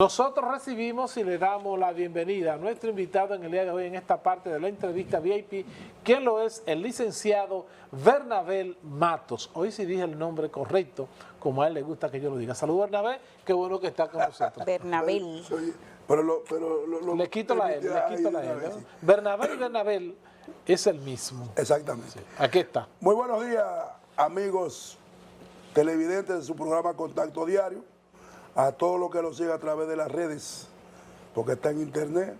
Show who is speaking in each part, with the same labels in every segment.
Speaker 1: Nosotros recibimos y le damos la bienvenida a nuestro invitado en el día de hoy en esta parte de la entrevista VIP, quien lo es el licenciado Bernabel Matos. Hoy sí dije el nombre correcto, como a él le gusta que yo lo diga. Saludos, Bernabel, qué bueno que está con nosotros.
Speaker 2: Bernabel.
Speaker 1: Le quito la L, ¿no?
Speaker 3: Sí.
Speaker 1: Bernabel y Bernabel es el mismo.
Speaker 3: Exactamente.
Speaker 1: Sí, aquí está.
Speaker 3: Muy buenos días, amigos televidentes de su programa Contacto Diario, a todos los que lo siguen a través de las redes, porque está en internet.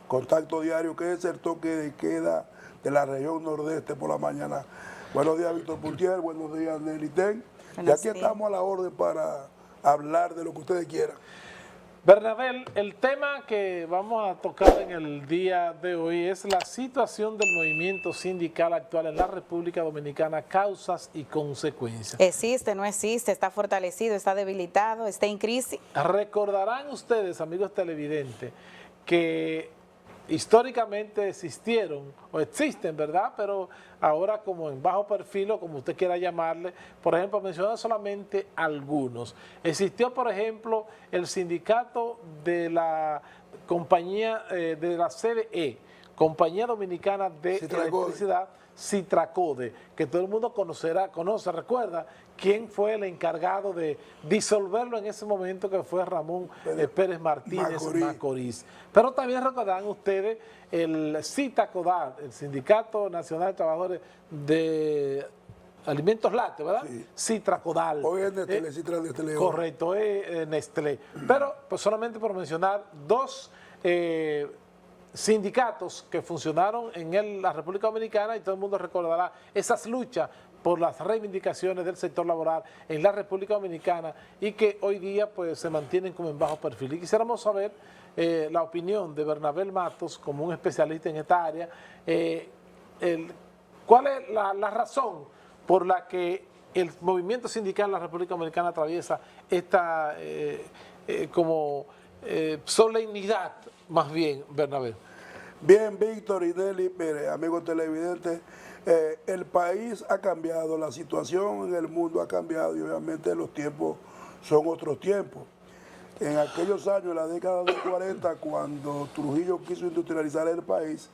Speaker 3: Contacto Diario, que es el toque de queda de la región nordeste por la mañana. Buenos días, Víctor Pultier, buenos días, Nelly Ten. Y aquí estamos a la orden para hablar de lo que ustedes quieran.
Speaker 1: Bernabel, el tema que vamos a tocar en el día de hoy es la situación del movimiento sindical actual en la República Dominicana, causas y consecuencias.
Speaker 2: ¿Existe, no existe? ¿Está fortalecido, está debilitado, está en crisis?
Speaker 1: Recordarán ustedes, amigos televidentes, que históricamente existieron o existen, ¿verdad? Pero ahora como en bajo perfil o como usted quiera llamarle, por ejemplo, mencionar solamente algunos. Existió, por ejemplo, el sindicato de la compañía de la CDE, Compañía Dominicana de Electricidad, Citracode, que todo el mundo conoce, recuerda quién fue el encargado de disolverlo en ese momento, que fue Ramón Pérez Martínez Macorís. Pero también recordarán ustedes el CITACODAL, el Sindicato Nacional de Trabajadores de Alimentos Lácteos, ¿verdad? Sí. Citracodal.
Speaker 3: Hoy es Nestlé, Nestlé.
Speaker 1: Correcto, es Nestlé. Pero pues, solamente por mencionar dos sindicatos que funcionaron en la República Dominicana, y todo el mundo recordará esas luchas por las reivindicaciones del sector laboral en la República Dominicana y que hoy día pues se mantienen como en bajo perfil. Y quisiéramos saber la opinión de Bernabel Matos como un especialista en esta área. ¿Cuál es la razón por la que el movimiento sindical en la República Dominicana atraviesa esta solemnidad, más bien, Bernabel?
Speaker 3: Bien, Víctor y Nelly, mire, amigos televidentes, el país ha cambiado, la situación en el mundo ha cambiado y obviamente los tiempos son otros tiempos. En aquellos años, en la década de 40, cuando Trujillo quiso industrializar el país,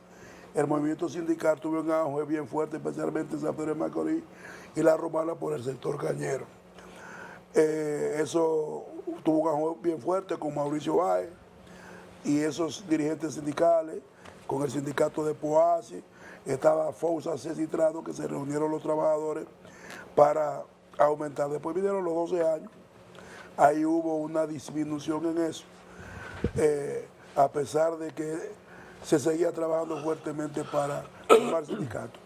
Speaker 3: el movimiento sindical tuvo un auge bien fuerte, especialmente en San Pedro de Macorís y la Romana por el sector cañero. Eso tuvo un auge bien fuerte con Mauricio Báez y esos dirigentes sindicales, con el sindicato de Poasi, estaba Fousa Cecitrado, que se reunieron los trabajadores para aumentar. Después vinieron los 12 años, ahí hubo una disminución en eso, a pesar de que se seguía trabajando fuertemente para formar sindicatos.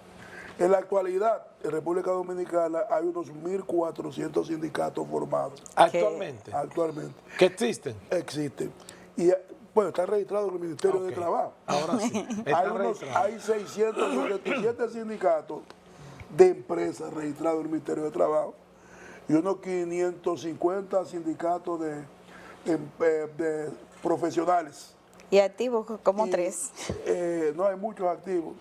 Speaker 3: En la actualidad, en República Dominicana hay unos 1.400 sindicatos formados.
Speaker 1: ¿Actualmente?
Speaker 3: Actualmente.
Speaker 1: ¿Que existen?
Speaker 3: Existen. Y bueno, está registrado en el Ministerio de Trabajo.
Speaker 1: Ahora sí.
Speaker 3: Hay 677 sindicatos de empresas registrados en el Ministerio de Trabajo y unos 550 sindicatos de profesionales.
Speaker 2: ¿Y activos como 3?
Speaker 3: No hay muchos activos.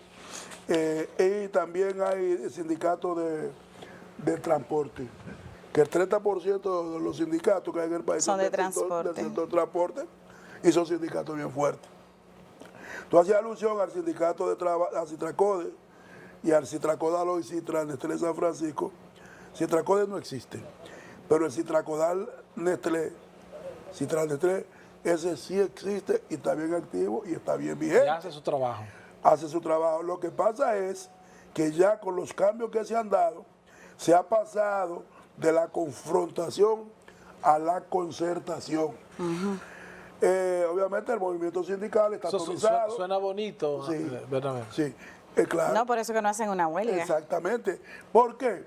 Speaker 3: Y también hay sindicatos de transporte, que el 30% de los sindicatos que hay en el país
Speaker 2: son del
Speaker 3: sector transporte, y son sindicatos bien fuertes. Tú hacías alusión al sindicato de trabajo, a Citracode y al Citracodal hoy Citra Nestlé San Francisco. Citracode no existe, pero el Citracodal Nestlé, Citra Nestlé, ese sí existe y está bien activo y está bien vigente.
Speaker 1: Y hace su trabajo.
Speaker 3: Hace su trabajo. Lo que pasa es que ya con los cambios que se han dado, se ha pasado de la confrontación a la concertación. Obviamente el movimiento sindical está atomizado.
Speaker 1: Suena bonito,
Speaker 3: sí,
Speaker 1: Bernabel.
Speaker 3: Sí, claro.
Speaker 2: No, por eso que no hacen una huelga.
Speaker 3: Exactamente. ¿Por qué?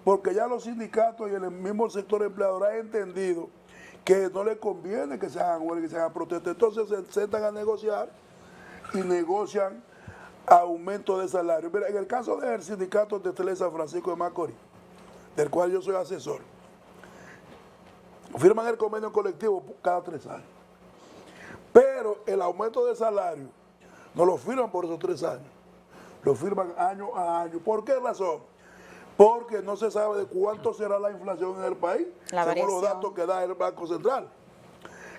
Speaker 3: Porque ya los sindicatos y el mismo sector empleador han entendido que no les conviene que se hagan huelgas, que se hagan protestas. Entonces se sentan a negociar y negocian aumento de salario. Mira, en el caso del sindicato de Nestlé San Francisco de Macorís, del cual yo soy asesor, firman el convenio colectivo cada 3 años. Pero el aumento de salario no lo firman por esos 3 años, lo firman año a año. ¿Por qué razón? Porque no se sabe de cuánto será la inflación en el país, según los datos que da el Banco Central.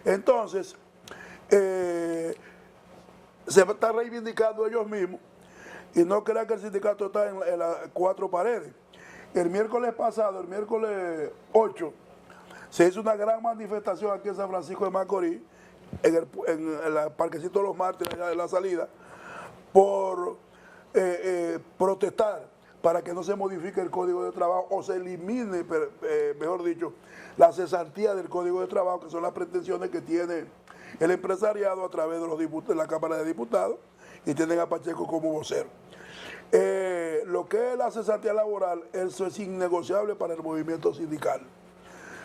Speaker 3: Entonces, se están reivindicando ellos mismos y no crean que el sindicato está en las cuatro paredes. El miércoles pasado, el miércoles 8, se hizo una gran manifestación aquí en San Francisco de Macorís, en el Parquecito de los Mártires, allá de la salida, por protestar para que no se modifique el Código de Trabajo o se elimine, mejor dicho, la cesantía del Código de Trabajo, que son las pretensiones que tiene el empresariado a través de la Cámara de Diputados, y tienen a Pacheco como vocero. Lo que es la cesantía laboral, eso es innegociable para el movimiento sindical.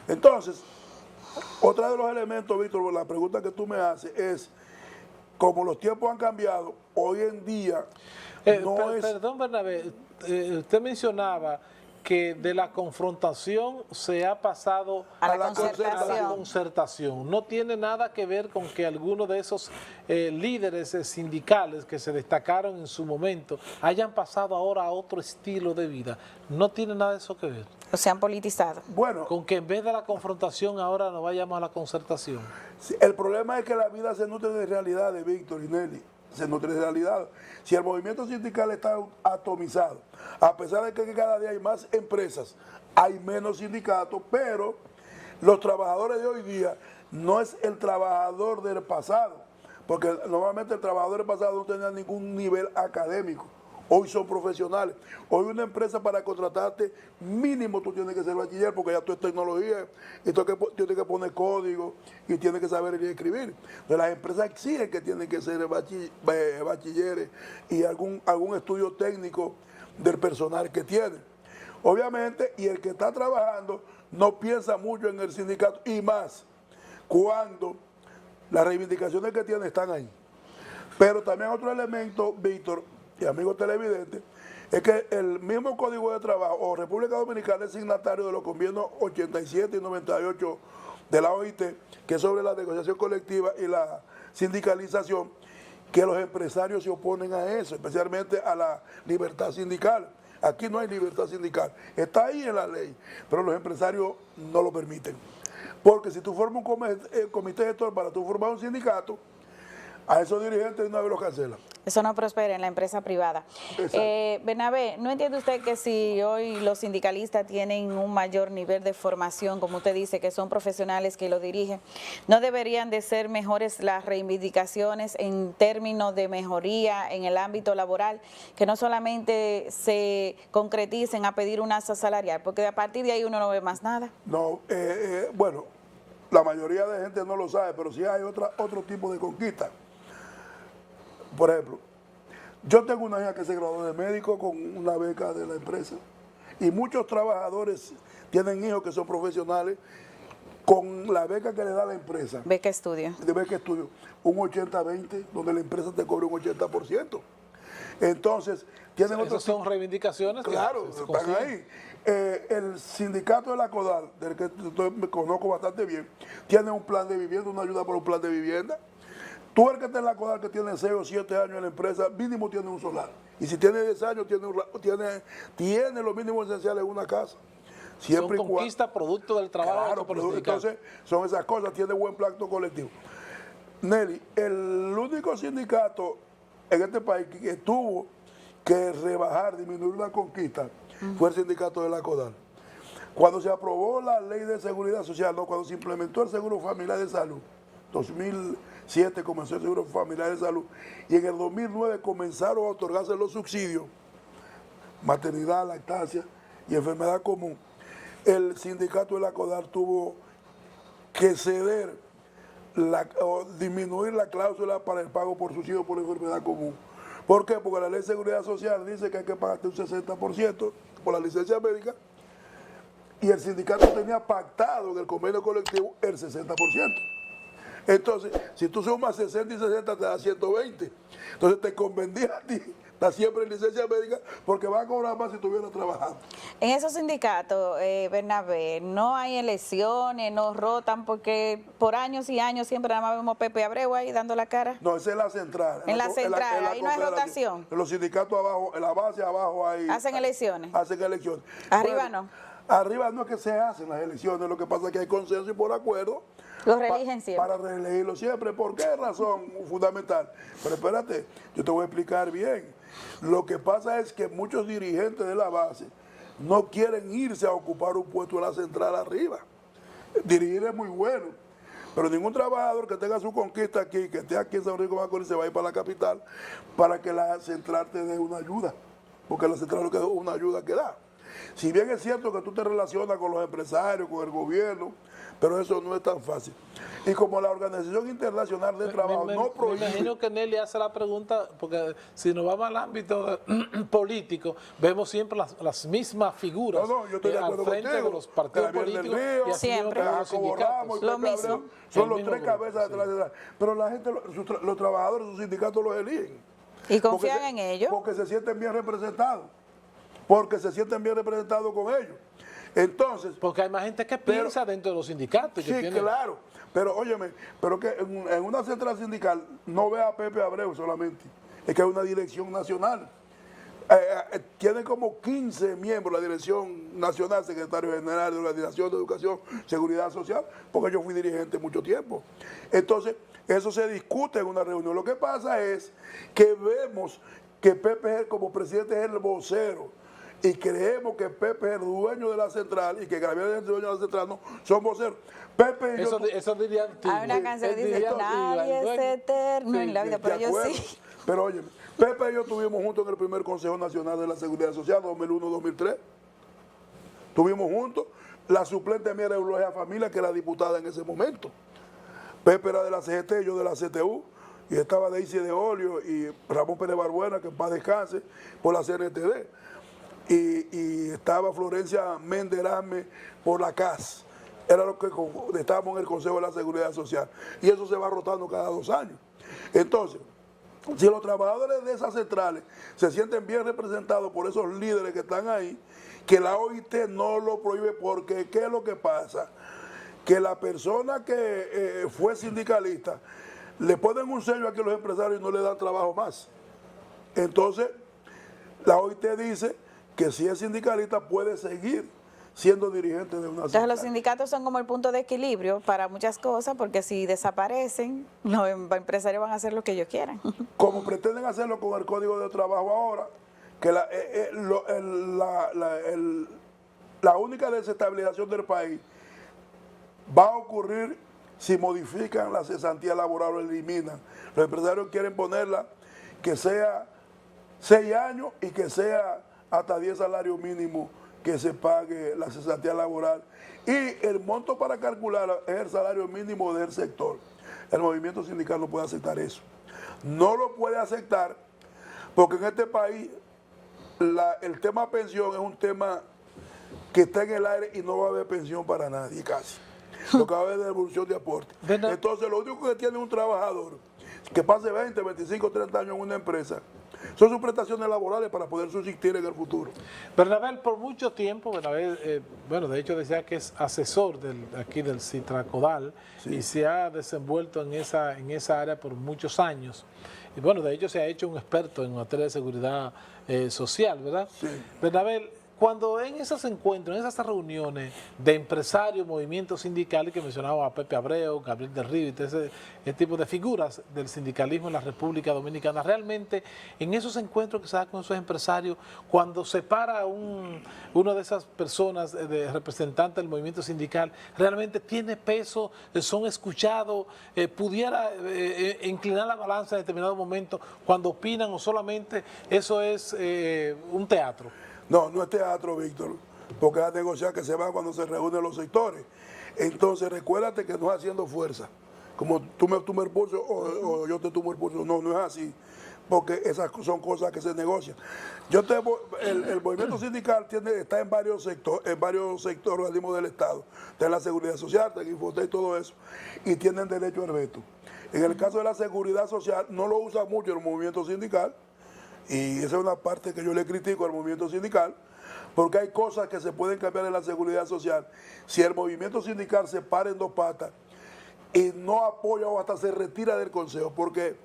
Speaker 3: Entonces, otro de los elementos, Víctor, la pregunta que tú me haces es, como los tiempos han cambiado, hoy en día
Speaker 1: Perdón, Bernabé, usted mencionaba que de la confrontación se ha pasado
Speaker 2: A la
Speaker 1: a la
Speaker 2: concertación.
Speaker 1: concertación. No tiene nada que ver con que algunos de esos líderes sindicales que se destacaron en su momento hayan pasado ahora a otro estilo de vida. No tiene nada de eso que ver.
Speaker 2: O se han politizado.
Speaker 3: Bueno,
Speaker 1: Con que en vez de la confrontación ahora nos vayamos a la concertación.
Speaker 3: sí, el problema es que la vida se nutre de realidades, Víctor y Nelly. Se nutre de realidades. Si el movimiento sindical está atomizado, a pesar de que cada día hay más empresas, hay menos sindicatos, pero los trabajadores de hoy día no es el trabajador del pasado, porque normalmente el trabajador del pasado no tenía ningún nivel académico. Hoy son profesionales. Hoy una empresa para contratarte, mínimo tú tienes que ser bachiller, porque ya tú es tecnología, y tú tienes que poner código y tienes que saber leer y escribir. Entonces las empresas exigen que tienen que ser bachilleres y algún estudio técnico del personal que tienen. Obviamente, y el que está trabajando no piensa mucho en el sindicato, y más cuando las reivindicaciones que tiene están ahí. Pero también otro elemento, Víctor y amigos televidentes, es que el mismo Código de Trabajo o República Dominicana es signatario de los convenios 87 y 98 de la OIT, que es sobre la negociación colectiva y la sindicalización, que los empresarios se oponen a eso, especialmente a la libertad sindical. Aquí no hay libertad sindical, está ahí en la ley, pero los empresarios no lo permiten. Porque si tú formas un comité gestor para tú formar un sindicato, a esos dirigentes de una vez los cancelan.
Speaker 2: Eso no prospera en la empresa privada. Bernabé, ¿no entiende usted que si hoy los sindicalistas tienen un mayor nivel de formación, como usted dice, que son profesionales que lo dirigen, no deberían de ser mejores las reivindicaciones en términos de mejoría en el ámbito laboral, que no solamente se concreticen a pedir un alza salarial, porque a partir de ahí uno no ve más nada?
Speaker 3: No, bueno, la mayoría de gente no lo sabe, pero sí hay otro tipo de conquista. Por ejemplo, yo tengo una hija que se graduó de médico con una beca de la empresa, y muchos trabajadores tienen hijos que son profesionales con la beca que le da la empresa.
Speaker 2: Beca estudio.
Speaker 3: De beca estudio, un 80-20, donde la empresa te cobra un 80%. Entonces, tienen
Speaker 1: Esas son reivindicaciones.
Speaker 3: Claro,
Speaker 1: que se
Speaker 3: están
Speaker 1: consiguen.
Speaker 3: ahí. El sindicato de la CODAL, del que me conozco bastante bien, tiene un plan de vivienda, una ayuda para un plan de vivienda. Tú, el que está en la CODAL, que tiene 6 o 7 años en la empresa, mínimo tiene un solar. Y si tiene 10 años, tiene lo mínimo esencial en una casa. Siempre
Speaker 1: Son conquistas producto del trabajo.
Speaker 3: Claro, pero entonces son esas cosas, tiene buen pacto colectivo. Nelly, el único sindicato en este país que tuvo que rebajar, disminuir la conquista, fue el sindicato de la CODAL. Cuando se aprobó la ley de seguridad social, no, cuando se implementó el seguro familiar de salud, 2007 comenzó el seguro familiar de salud, y en el 2009 comenzaron a otorgarse los subsidios, maternidad, lactancia y enfermedad común. El sindicato de la CODAL tuvo que ceder o disminuir la cláusula para el pago por subsidio por enfermedad común. ¿Por qué? Porque la ley de seguridad social dice que hay que pagarte un 60% por la licencia médica, y el sindicato tenía pactado en el convenio colectivo el 60%. Entonces, si tú sumas 60 y 60 te da 120. Entonces te convendría a ti estar siempre en licencia médica, porque va a cobrar más si estuviera trabajando.
Speaker 2: En esos sindicatos, Bernabé, no hay elecciones, no rotan, porque por años y años siempre nada más vemos a Pepe Abreu ahí dando la cara.
Speaker 3: No, esa es la central.
Speaker 2: En la central, ahí no hay rotación.
Speaker 3: En los sindicatos abajo, en la base abajo hay...
Speaker 2: Hacen elecciones.
Speaker 3: Hacen elecciones.
Speaker 2: Arriba
Speaker 3: Bueno,
Speaker 2: no.
Speaker 3: Arriba no es que se hacen las elecciones, lo que pasa es que hay consenso y por acuerdo
Speaker 2: Lo reeligen siempre.
Speaker 3: Para reelegirlo siempre. ¿Por qué razón fundamental? Pero espérate, yo te voy a explicar bien. Lo que pasa es que muchos dirigentes de la base no quieren irse a ocupar un puesto en la central arriba. Dirigir es muy bueno, pero ningún trabajador que tenga su conquista aquí, que esté aquí en San Francisco de Macorís, se va a ir para la capital para que la central te dé una ayuda, porque la central es una ayuda que da. Si bien es cierto que tú te relacionas con los empresarios, con el gobierno, pero eso no es tan fácil. Y como la Organización Internacional del Trabajo no prohíbe...
Speaker 1: Me imagino que Nelly hace la pregunta, porque si nos vamos al ámbito político, vemos siempre las mismas figuras
Speaker 3: yo estoy de
Speaker 1: al
Speaker 3: acuerdo
Speaker 1: frente
Speaker 3: contigo.
Speaker 1: de los partidos
Speaker 3: Gabriel del
Speaker 1: políticos
Speaker 3: Río,
Speaker 1: y así
Speaker 2: siempre.
Speaker 1: mismo con los
Speaker 3: Jacobo Ramos
Speaker 1: sindicatos.
Speaker 3: y
Speaker 2: Lo
Speaker 3: Pepe
Speaker 2: mismo.
Speaker 3: Abreu son
Speaker 1: El
Speaker 3: los
Speaker 1: mismo
Speaker 3: tres
Speaker 1: grupo,
Speaker 3: cabezas de la central. Pero la gente, los trabajadores, sus sindicatos los eligen.
Speaker 2: Y confían
Speaker 3: Porque
Speaker 2: en ellos.
Speaker 3: Porque se sienten bien representados. Porque se sienten bien representados con ellos. Entonces,
Speaker 1: Porque hay más gente que piensa dentro de los sindicatos.
Speaker 3: sí, claro. Pero óyeme, pero que en una central sindical no ve a Pepe Abreu solamente. Es que hay una dirección nacional. Tiene como 15 miembros la dirección nacional, secretario general de Organización de Educación, Seguridad Social, porque yo fui dirigente mucho tiempo. Entonces, eso se discute en una reunión. Lo que pasa es que vemos que Pepe como presidente es el vocero y creemos que Pepe es el dueño de la central y que Gabriel es el dueño de la central, no, son voceros. Pepe y yo...
Speaker 1: Eso dirían
Speaker 2: Hay una canción que dice, nadie es eterno en la vida, pero yo sí.
Speaker 3: Pero oye, Pepe y yo estuvimos juntos en el primer Consejo Nacional de la Seguridad Social, 2001-2003. Estuvimos juntos. La suplente mía era Eulogía Familia, que era diputada en ese momento. Pepe era de la CGT, yo de la CTU, y estaba Daisy de Olio y Ramón Pérez Barbuena, que en paz descanse, por la CNTD. Y estaba Florencia Méndez Erasme por la CAS. Era lo que estábamos en el Consejo de la Seguridad Social. Y eso se va rotando cada 2 años. Entonces, si los trabajadores de esas centrales se sienten bien representados por esos líderes que están ahí, que la OIT no lo prohíbe, porque ¿qué es lo que pasa? Que la persona que fue sindicalista, le ponen un sello aquí a los empresarios y no le dan trabajo más. Entonces, la OIT dice que si es sindicalista puede seguir siendo dirigente de una
Speaker 2: Entonces
Speaker 3: central.
Speaker 2: los sindicatos son como el punto de equilibrio para muchas cosas, porque si desaparecen, los empresarios van a hacer lo que ellos quieran.
Speaker 3: Como pretenden hacerlo con el Código de Trabajo ahora, que la única desestabilización del país va a ocurrir si modifican la cesantía laboral o eliminan. Los empresarios quieren ponerla que sea 6 años y que sea hasta 10 salarios mínimos que se pague la cesantía laboral. Y el monto para calcular es el salario mínimo del sector. El movimiento sindical no puede aceptar eso. No lo puede aceptar porque en este país el tema pensión es un tema que está en el aire y no va a haber pensión para nadie casi. Lo que va a haber es devolución de aporte. Entonces lo único que tiene un trabajador que pase 20, 25, 30 años en una empresa son sus prestaciones laborales para poder subsistir en el futuro.
Speaker 1: Bernabé, por mucho tiempo, Bernabé, bueno, de hecho decía que es asesor aquí del Citracodal, sí, y se ha desenvuelto en esa área por muchos años. Y bueno, de hecho se ha hecho un experto en materia de seguridad social, ¿verdad?
Speaker 3: Sí.
Speaker 1: Bernabé, cuando en esos encuentros, en esas reuniones de empresarios, movimientos sindicales, que mencionaba a Pepe Abreu, Gabriel del Río, y ese tipo de figuras del sindicalismo en la República Dominicana, realmente en esos encuentros que se da con esos empresarios, cuando se para una de esas personas de representante del movimiento sindical, realmente tiene peso, son escuchados, pudiera inclinar la balanza en determinado momento cuando opinan, o solamente eso es un teatro.
Speaker 3: No, no es teatro, Víctor, porque es a negociar que se va cuando se reúnen los sectores. Entonces, recuérdate que no es haciendo fuerza. Como tú me tumbas el pulso o yo te tumbo el pulso. No, no es así, porque esas son cosas que se negocian. El movimiento sindical está en varios sectores, organismos del Estado. Está en la Seguridad Social, está en Infotel y todo eso, y tienen derecho al veto. En el caso de la Seguridad Social, no lo usa mucho el movimiento sindical, y esa es una parte que yo le critico al movimiento sindical, porque hay cosas que se pueden cambiar en la seguridad social. Si el movimiento sindical se para en 2 patas y no apoya o hasta se retira del consejo, porque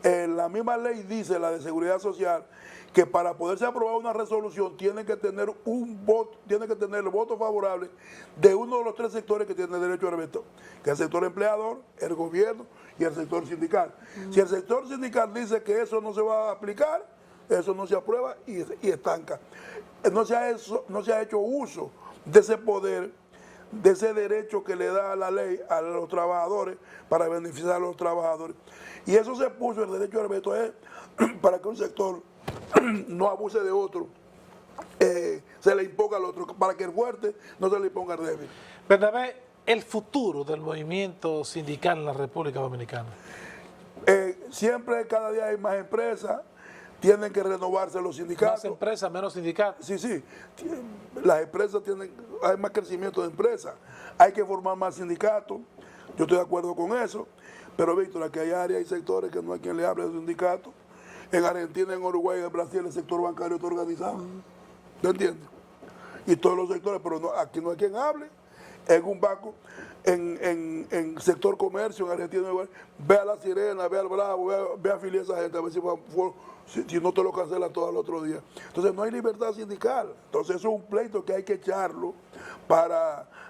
Speaker 3: la misma ley dice, la de seguridad social, que para poderse aprobar una resolución tiene que tener el voto favorable de uno de los 3 sectores que tiene derecho al veto, que es el sector empleador, el gobierno y el sector sindical. Si el sector sindical dice que eso no se va a aplicar, eso no se aprueba y estanca. No se ha hecho uso de ese poder, de ese derecho que le da la ley a los trabajadores para beneficiar a los trabajadores. Y eso se puso, el derecho al veto es para que un sector no abuse de otro, se le imponga al otro, para que el fuerte no se le imponga al débil.
Speaker 1: Bernabé, el futuro del movimiento sindical en la República Dominicana.
Speaker 3: Siempre, cada día hay más empresas, tienen que renovarse los sindicatos.
Speaker 1: Más empresas, menos sindicatos.
Speaker 3: Sí, las empresas hay más crecimiento de empresas, hay que formar más sindicatos, yo estoy de acuerdo con eso, pero Víctor, aquí hay áreas y sectores que no hay quien le hable de sindicatos. En Argentina, en Uruguay, en Brasil, el sector bancario está organizado. ¿Me entiendes? Y todos los sectores, pero no, aquí no hay quien hable. En un banco, en sector comercio, en Argentina, en Uruguay, ve a La Sirena, ve al Bravo, ve a afiliar a esa gente, a ver si no te lo cancelan todo el otro día. Entonces no hay libertad sindical. Entonces eso es un pleito que hay que echarlo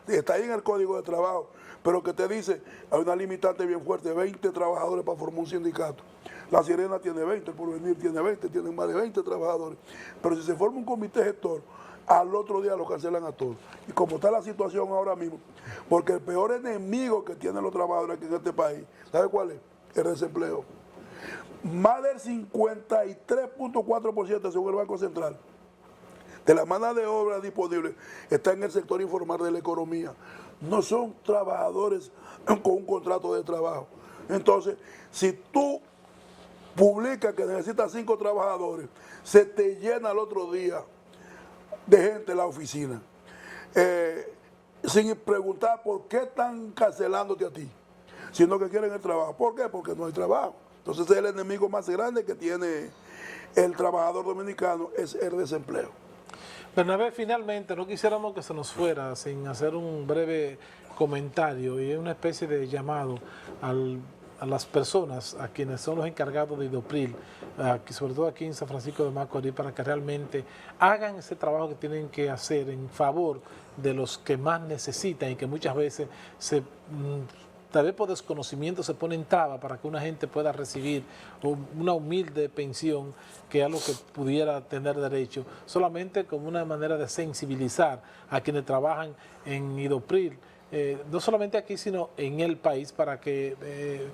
Speaker 3: está ahí en el Código de Trabajo, pero que te dice, hay una limitante bien fuerte, 20 trabajadores para formar un sindicato. La Sirena tiene 20, el Porvenir tiene 20, tienen más de 20 trabajadores. Pero si se forma un comité gestor, al otro día lo cancelan a todos. Y como está la situación ahora mismo, porque el peor enemigo que tienen los trabajadores aquí en este país, ¿sabe cuál es? El desempleo. Más del 53.4% según el Banco Central de la mano de obra disponible está en el sector informal de la economía. No son trabajadores con un contrato de trabajo. Entonces, si tú publicas que necesitas 5 trabajadores, se te llena el otro día de gente en la oficina, sin preguntar por qué están cancelándote a ti, sino que quieren el trabajo. ¿Por qué? Porque no hay trabajo. Entonces es el enemigo más grande que tiene el trabajador dominicano, es el desempleo.
Speaker 1: Bernabé, finalmente, no quisiéramos que se nos fuera sin hacer un breve comentario y una especie de llamado a las personas, a quienes son los encargados de IDOPRIL, sobre todo aquí en San Francisco de Macorís, para que realmente hagan ese trabajo que tienen que hacer en favor de los que más necesitan y que muchas veces tal vez por desconocimiento se ponen trabas para que una gente pueda recibir una humilde pensión, que es a lo que pudiera tener derecho, solamente como una manera de sensibilizar a quienes trabajan en IDOPRIL, no solamente aquí, sino en el país, para que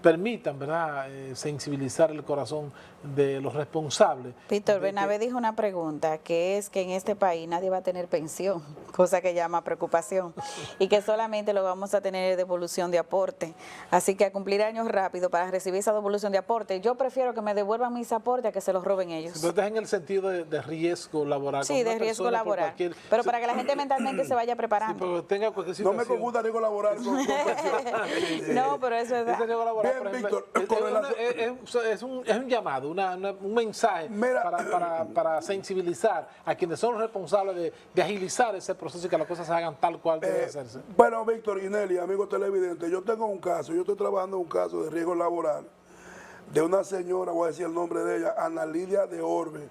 Speaker 1: permitan, ¿verdad?, sensibilizar el corazón de los responsables.
Speaker 2: Víctor, Bernabé dijo una pregunta, que es que en este país nadie va a tener pensión, cosa que llama preocupación, y que solamente lo vamos a tener de devolución de aporte. Así que a cumplir años rápido para recibir esa devolución de aporte, yo prefiero que me devuelvan mis aportes a que se los roben ellos.
Speaker 1: Pero en el sentido de riesgo laboral.
Speaker 2: Sí, de riesgo laboral. Pero para que la gente mentalmente se vaya preparando.
Speaker 1: Sí, pero tenga cualquier situación.
Speaker 3: No me confunda riesgo laboral con pensión.
Speaker 2: No, pero eso es
Speaker 1: Ese riesgo laboral,
Speaker 3: bien,
Speaker 1: por ejemplo,
Speaker 3: Víctor,
Speaker 1: es un llamado, un mensaje para sensibilizar a quienes son los responsables de agilizar ese proceso y que las cosas se hagan tal cual debe hacerse.
Speaker 3: Bueno, Víctor y Nelly, amigos televidentes, yo tengo un caso, yo estoy trabajando en un caso de riesgo laboral de una señora, voy a decir el nombre de ella, Ana Lidia de Orbe,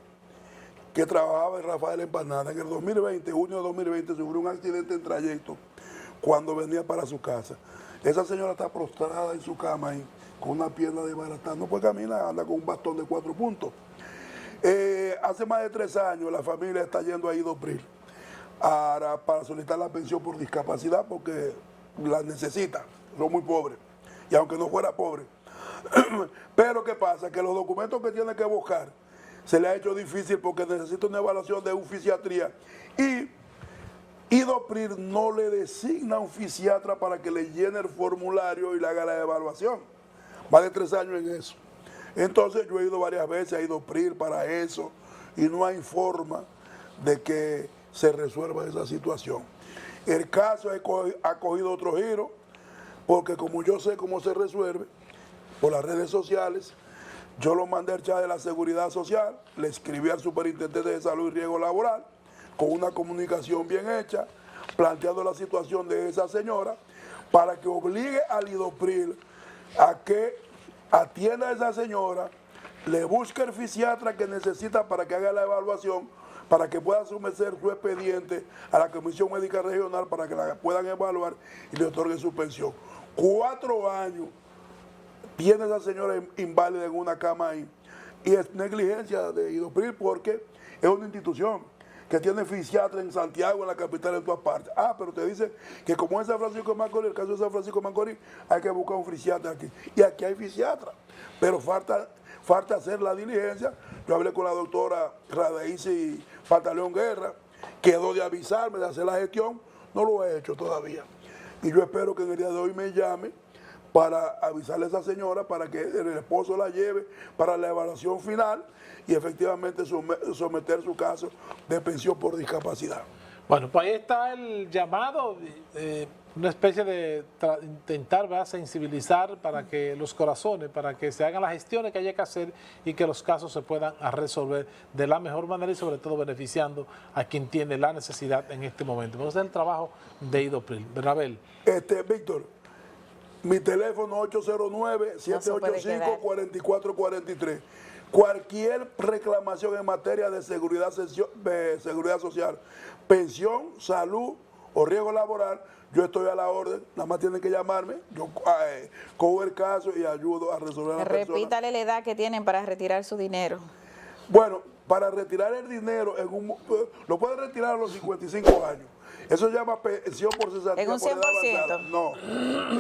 Speaker 3: que trabajaba en Rafael Empanada. En el 2020, junio de 2020, sufrió un accidente en trayecto cuando venía para su casa. Esa señora está prostrada en su cama ahí, con una pierna desbaratada, no puede caminar, anda con un bastón de 4 puntos. Hace más de 3 años la familia está yendo a IDOPRIL para solicitar la pensión por discapacidad porque la necesita, son muy pobres, y aunque no fuera pobre. Pero ¿qué pasa? Que los documentos que tiene que buscar se le ha hecho difícil porque necesita una evaluación de un fisiatría y IDOPRIL no le designa un fisiatra para que le llene el formulario y le haga la evaluación. Más de 3 años en eso. Entonces yo he ido varias veces a IDOPRIL para eso y no hay forma de que se resuelva esa situación. El caso ha cogido otro giro porque como yo sé cómo se resuelve por las redes sociales, yo lo mandé al chat de la Seguridad Social, le escribí al Superintendente de Salud y Riesgo Laboral con una comunicación bien hecha, planteando la situación de esa señora, para que obligue al IDOPRIL a que atienda a esa señora, le busque el fisiatra que necesita para que haga la evaluación, para que pueda someter su expediente a la Comisión Médica Regional para que la puedan evaluar y le otorguen su pensión. 4 años tiene esa señora inválida en una cama ahí. Y es negligencia de IDOPRIL porque es una institución que tiene fisiatra en Santiago, en la capital, en todas partes. Ah, pero te dice que como en San Francisco de Macorís, el caso de San Francisco de Macorís, hay que buscar un fisiatra aquí. Y aquí hay fisiatra, pero falta hacer la diligencia. Yo hablé con la doctora Radeici Pantaleón Guerra, quedó de avisarme, de hacer la gestión, no lo he hecho todavía. Y yo espero que en el día de hoy me llame para avisarle a esa señora para que el esposo la lleve para la evaluación final y efectivamente someter su caso de pensión por discapacidad.
Speaker 1: Bueno, pues ahí está el llamado, una especie de intentar, ¿verdad?, sensibilizar para que los corazones, para que se hagan las gestiones que haya que hacer y que los casos se puedan resolver de la mejor manera y sobre todo beneficiando a quien tiene la necesidad en este momento. Vamos a hacer el trabajo de IDOPRIL. Bernabel.
Speaker 3: Víctor, mi teléfono 809-785-4443. Cualquier reclamación en materia de seguridad social, pensión, salud o riesgo laboral, yo estoy a la orden, nada más tienen que llamarme, yo cojo el caso y ayudo a resolver la persona.
Speaker 2: Repítale la edad que tienen para retirar su dinero.
Speaker 3: Bueno, para retirar el dinero, lo pueden retirar a los 55 años. Eso se llama pensión por cesantía.
Speaker 2: ¿En un 100%?
Speaker 3: No,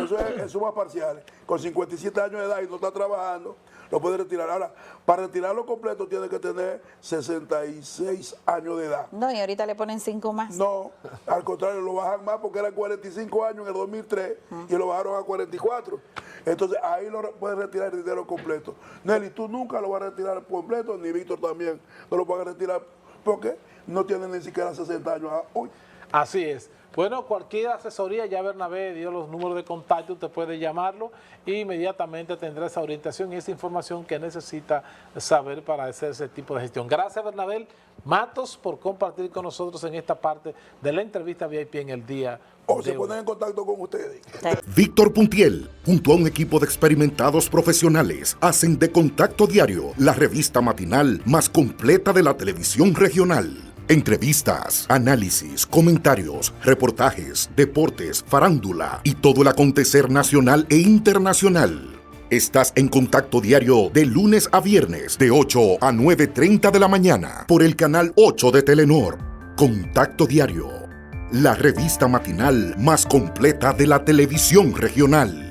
Speaker 3: eso es sumas parciales. Con 57 años de edad y no está trabajando, lo puede retirar. Ahora, para retirarlo completo tiene que tener 66 años de edad.
Speaker 2: No, y ahorita le ponen 5 más.
Speaker 3: No, al contrario, lo bajan más porque eran 45 años en el 2003 y lo bajaron a 44. Entonces, ahí lo puedes retirar el dinero completo. Nelly, tú nunca lo vas a retirar completo, ni Víctor también no lo van a retirar porque no tienen ni siquiera 60 años hoy.
Speaker 1: Así es. Bueno, cualquier asesoría, ya Bernabé dio los números de contacto, usted puede llamarlo e inmediatamente tendrá esa orientación y esa información que necesita saber para hacer ese tipo de gestión. Gracias, Bernabel Matos, por compartir con nosotros en esta parte de la entrevista VIP en el día.
Speaker 3: O se ponen en contacto con ustedes.
Speaker 4: Víctor Puntiel, junto a un equipo de experimentados profesionales, hacen de Contacto Diario la revista matinal más completa de la televisión regional. Entrevistas, análisis, comentarios, reportajes, deportes, farándula y todo el acontecer nacional e internacional. Estás en Contacto Diario de lunes a viernes de 8 a 9:30 de la mañana por el canal 8 de Telenor. Contacto Diario, la revista matinal más completa de la televisión regional.